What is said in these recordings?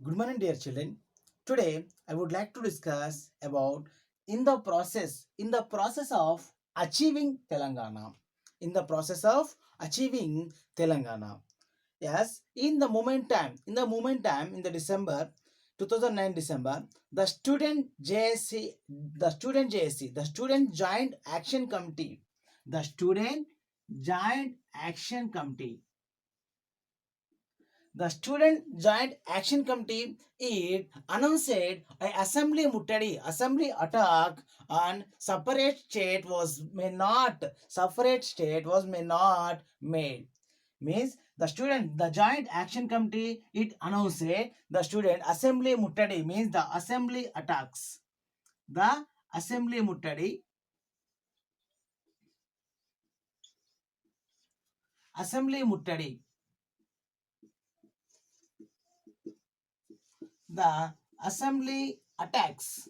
Good morning, dear children. Today, I would like to discuss about in the process of achieving Telangana. In the process of achieving Telangana. Yes, in the December 2009 December, the Student Joint Action Committee, the Student Joint Action Committee the Student Joint Action Committee it announced a assembly attack on separate state was may not made. Means the Joint Action Committee it announced the student assembly muttadi means the assembly attacks. The assembly muttadi assembly muttadi the assembly attacks.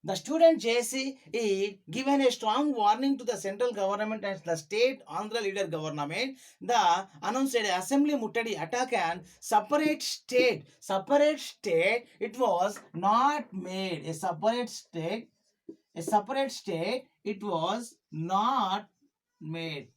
The student JC is given a strong warning to the central government and the state Andhra leader government. The announced assembly muttadi attack and separate state. It was not made a separate state. It was not made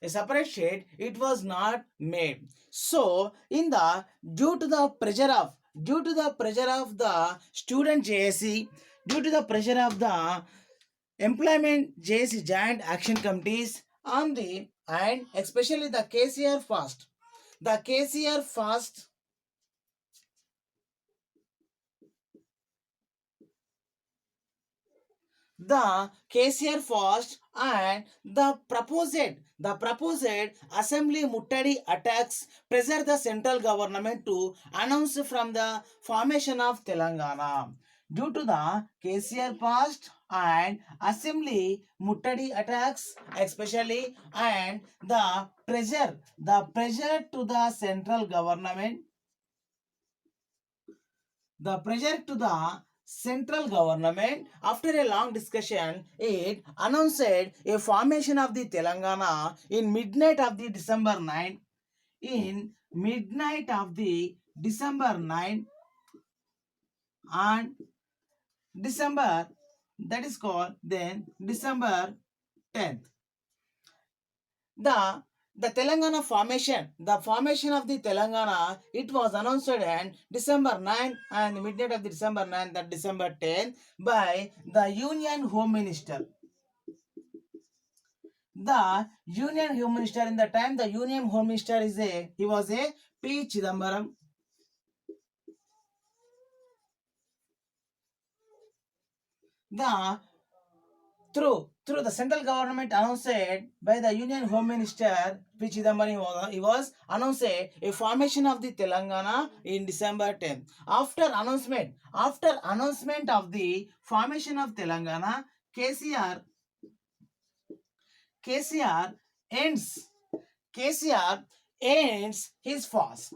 a separate state. It was not made. So in the due to the pressure of the student JSC, due to the pressure of the employment JSC joint action committees on the and especially the KCR fast, the KCR fast, the KCR fast and the proposed assembly muttadi attacks pressure the central government to announce from the formation of Telangana. Due to the KCR fast and assembly muttadi attacks especially and the pressure to the central government, the pressure to the central government after a long discussion it announced a formation of the Telangana in midnight of the December 9, in midnight of the December 9 and December, that is called then December 10th. The the formation of the Telangana, it was announced on December 9 and midnight of the December 9, that December 10, by the Union Home Minister. The Union Home Minister in the time, the Union Home Minister he was a P. Chidambaram. The through the central government announced by the Union Home Minister P. Chidambaram, he was announced a formation of the Telangana in December 10th. After announcement of the formation of Telangana, KCR KCR ends KCR ends his fast.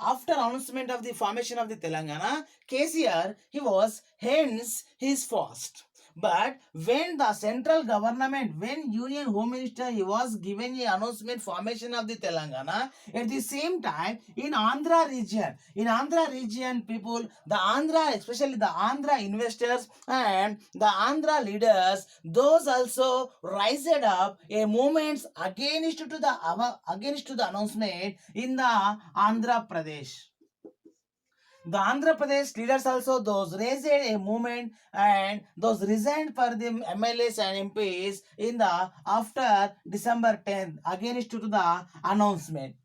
After announcement of the formation of the Telangana, KCR he was hence his fast. But when the central government, when Union Home Minister he was given a announcement formation of the Telangana, at the same time in Andhra region people, the Andhra, especially the Andhra investors and the Andhra leaders, those also rised up a movement against to the announcement in the Andhra Pradesh. The Andhra Pradesh leaders also those raised a movement and those resigned for the MLAs and MPs in the after December 10th against to the announcement.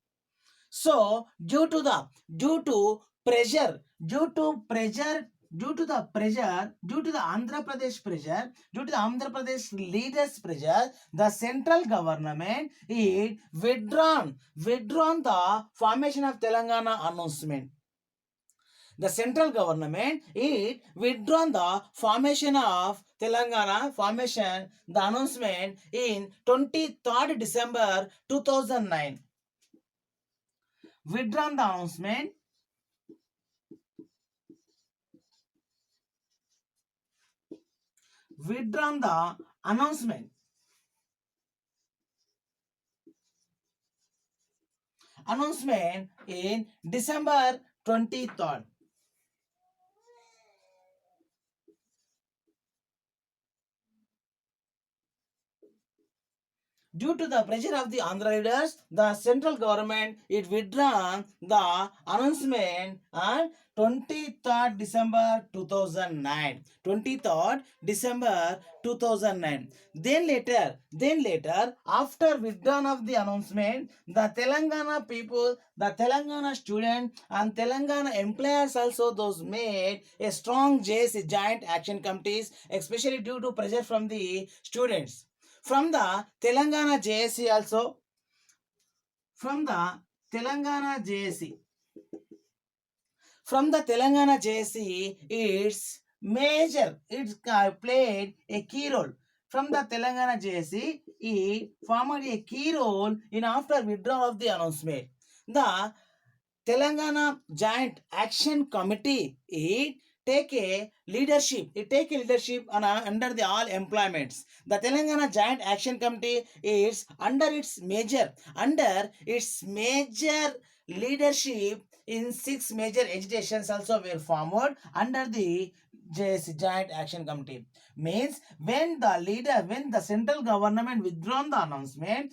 So due to pressure, due to the Andhra Pradesh pressure, due to the Andhra Pradesh leaders pressure, the central government it withdrawn the formation of Telangana announcement. The central government it withdrawn the formation of Telangana formation, the announcement in 23rd December 2009. Withdrawn the announcement, withdrawn the announcement announcement in December 23rd. Due to the pressure of the Andhra leaders, the central government it withdrawn the announcement on 23rd December 2009. 23rd December 2009. Then later, after withdrawn of the announcement, the Telangana people, the Telangana student and Telangana employers also those made a strong JC joint action committees, especially due to pressure from the students. From the Telangana JSC also, from the Telangana JSC, from the Telangana JSC, it's played a key role. From the Telangana JSC, it formed a key role in after withdrawal of the announcement. The Telangana Joint Action Committee, it take a leadership under the all employments. The Telangana Joint Action Committee is under its major leadership in six major agitations also were formed under the JSC Joint Action Committee. Means when the central government withdrawn the announcement,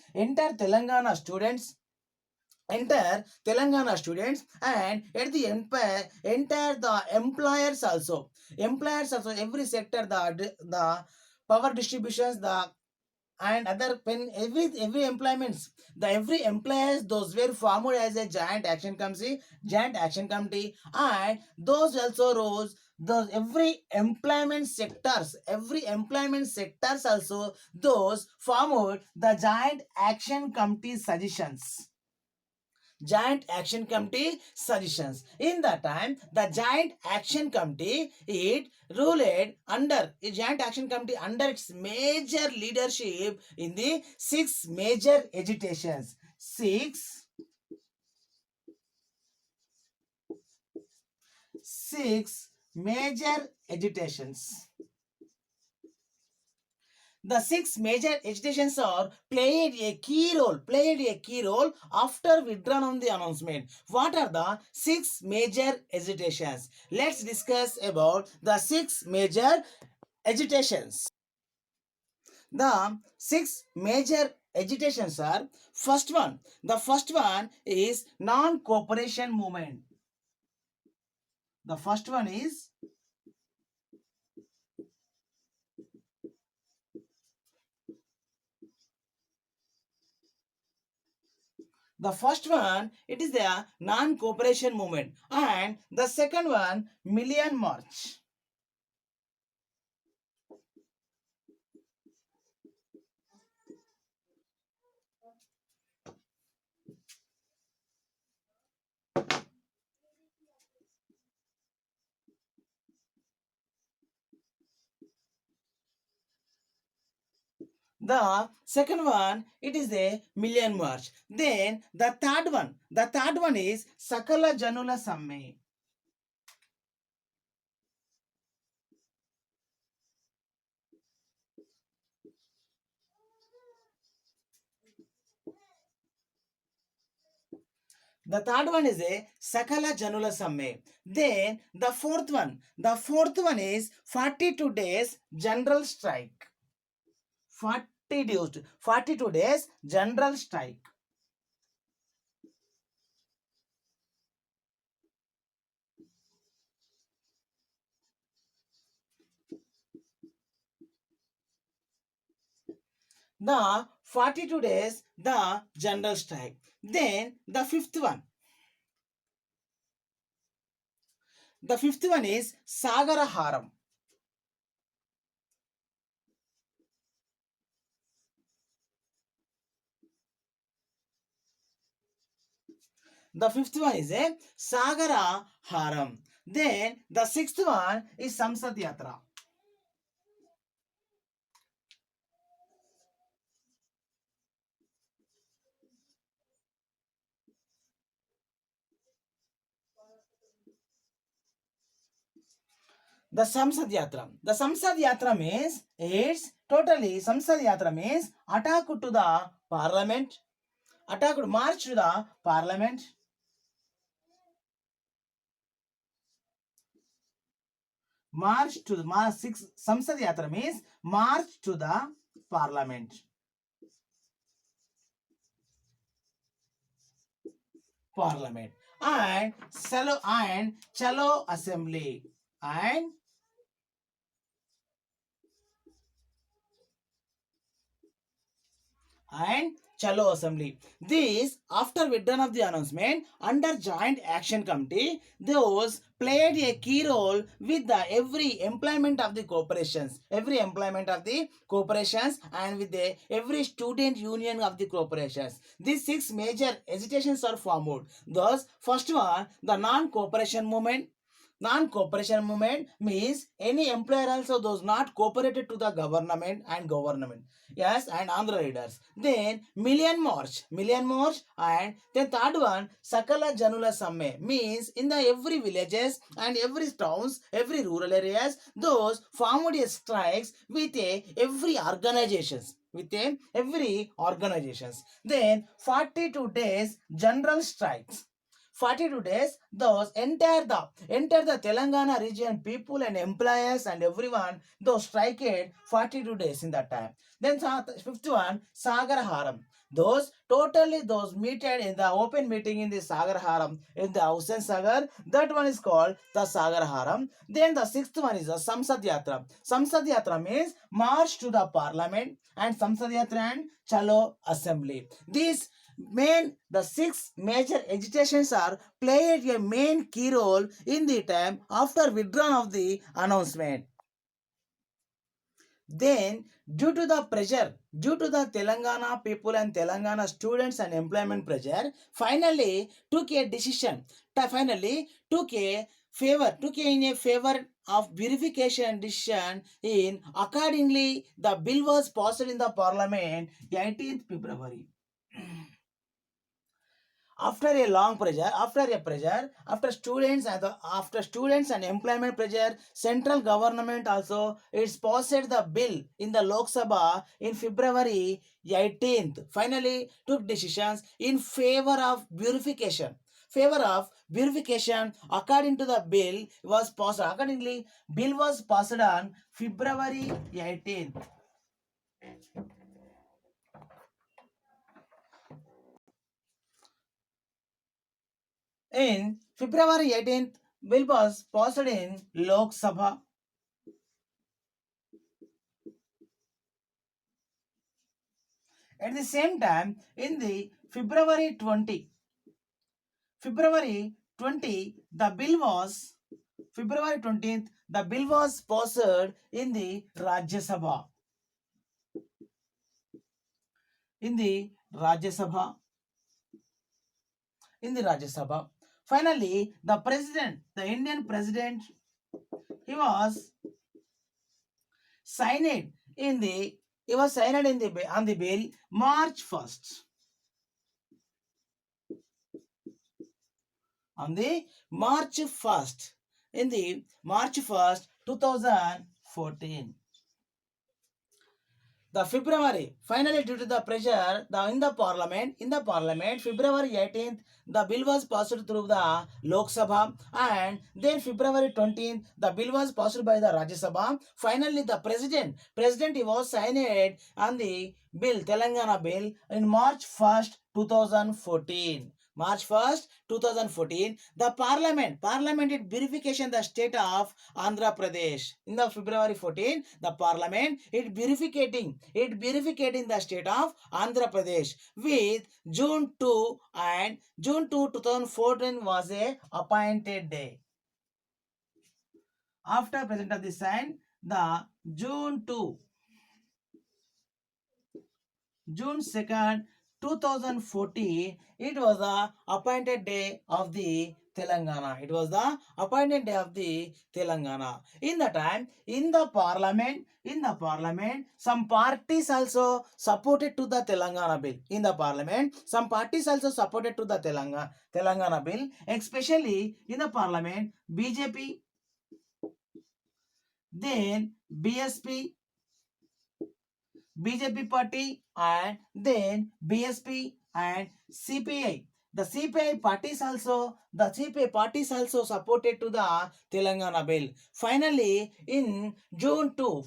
enter Telangana students and at the enter the employers also every sector the power distributions the and other pen every employments the every employers those were formed as a giant action committee and those also rose those every employment sectors also those formed the Giant Action Committee suggestions. In that time, the Giant Action Committee it ruled under a Giant Action Committee under its major leadership in the six major agitations. Six major agitations. The six major agitations are played a key role after withdrawal of the announcement. What are the six major agitations? Let's discuss about the six major agitations. The six major agitations are the first one is non-cooperation movement. The first one is it is the non-cooperation movement and the second one Million March. The second one, it is a Million March. Then the third one is Sakala Janula Samme. The third one is a Sakala Janula Samme. Then the fourth one is 42 days general strike. 42 days general strike. The 42 days the general strike. Then the fifth one is Sagara Haram. The fifth one is a Sagara Haram. Then the sixth one is Samsad Yatra. The Samsad Yatra. The Samsad Yatra means attack to the parliament attacked, marched to the parliament. March to the six Samsad Yatra means march to the parliament. Parliament and Chalo assembly and Chalo Assembly. This, after withdrawal of the announcement, under Joint Action Committee, those played a key role with the every employment of the corporations, and with the every student union of the corporations. These six major agitations are formed. Thus, first one, the non-cooperation movement. Non-cooperation movement means any employer also those not cooperated to the government. Yes, and Andhra leaders. Then Million March, and then third one Sakala Janula Samme means in the every villages and every towns, every rural areas, those formed a strikes with a every organizations. Then 42 days general strikes. 42 days, those enter the Telangana region people and employers and everyone, those striked 42 days in that time. Then fifth one, Sagar Haram. Those meted in the open meeting in the Sagar Haram in the Hussain Sagar. That one is called the Sagar Haram. Then the sixth one is the Samsad Yatra. Samsad Yatra means march to the parliament, and Samsad Yatra and Chalo assembly. These the six major agitations are played a main key role in the time after withdrawal of the announcement. Then, due to the Telangana people and Telangana students and employment pressure, finally took a decision. Finally took in a favor of purification decision in accordingly the bill was passed in the parliament 18th February. After a long pressure, after students and employment pressure, central government also it's passed the bill in the Lok Sabha in February 18th. Finally took decisions in favor of purification. According to the bill was passed. Accordingly, bill was passed on February 18th. In February 18th, bill was passed in Lok Sabha. At the same time, in the February 20, the bill was February 20th, the bill was passed in the Rajya Sabha. In the Rajya Sabha. Finally, the Indian president, he was signed in the on the bill March 1st. On the March 1st, in the March 1st, 2014. The February, finally due to the pressure in the parliament, February 18th, the bill was passed through the Lok Sabha, and then February 20th, the bill was passed by the Rajya Sabha. Finally, the president he was signed on the bill, Telangana bill, in March 1st, 2014. March 1st, 2014, the parliament did purification the state of Andhra Pradesh. In the February 14, the parliament it purificating the state of Andhra Pradesh with June 2 and June 2 2014 was a appointed day. After present of the sign, the June 2nd 2014, it was the appointed day of the Telangana. In the time, in the parliament, some parties also supported to the Telangana bill. In the parliament, some parties also supported to the Telangana bill, especially in the parliament, BJP, then BJP party, and then BSP and CPI. The CPI parties also supported to the Telangana bill. Finally, in June 2,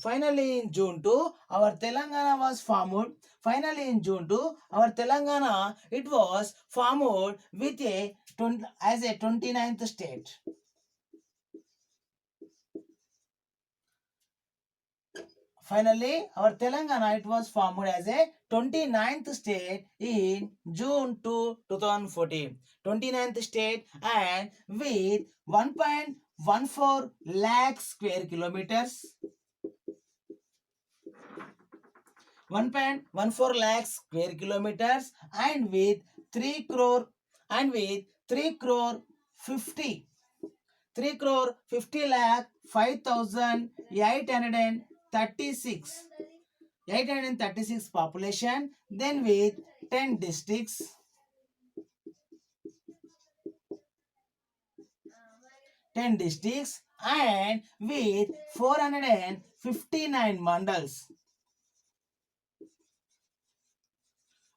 our Telangana was formed. Finally, in June 2, our Telangana, it was formed with as a 29th state. Finally, our Telangana, it was formed as a 29th state in June 2, 2014. 29th state and with 1.14 lakh square kilometers. 1.14 lakh square kilometers and with 3 crore and with 3 crore 50 3 crore 50 lakh 5,836 population, then with 10 districts, 10 districts and with 459 mandals.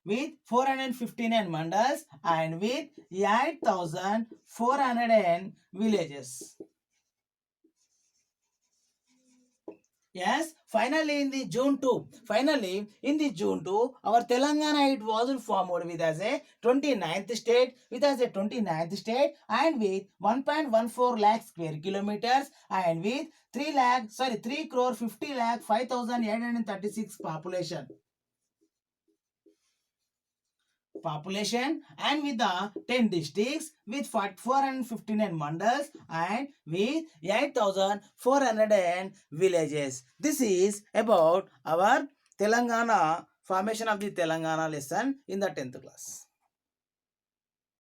With 459 mandals and with 8,400 villages. Yes, finally in the June 2, our Telangana, it was formed with as a 29th state, and with 1.14 lakh square kilometers and with 3 crore 50 lakh 5,836 population and with the 10 districts with 459 mandals and with 8,400 villages. This is about our Telangana, formation of the Telangana lesson in the 10th class.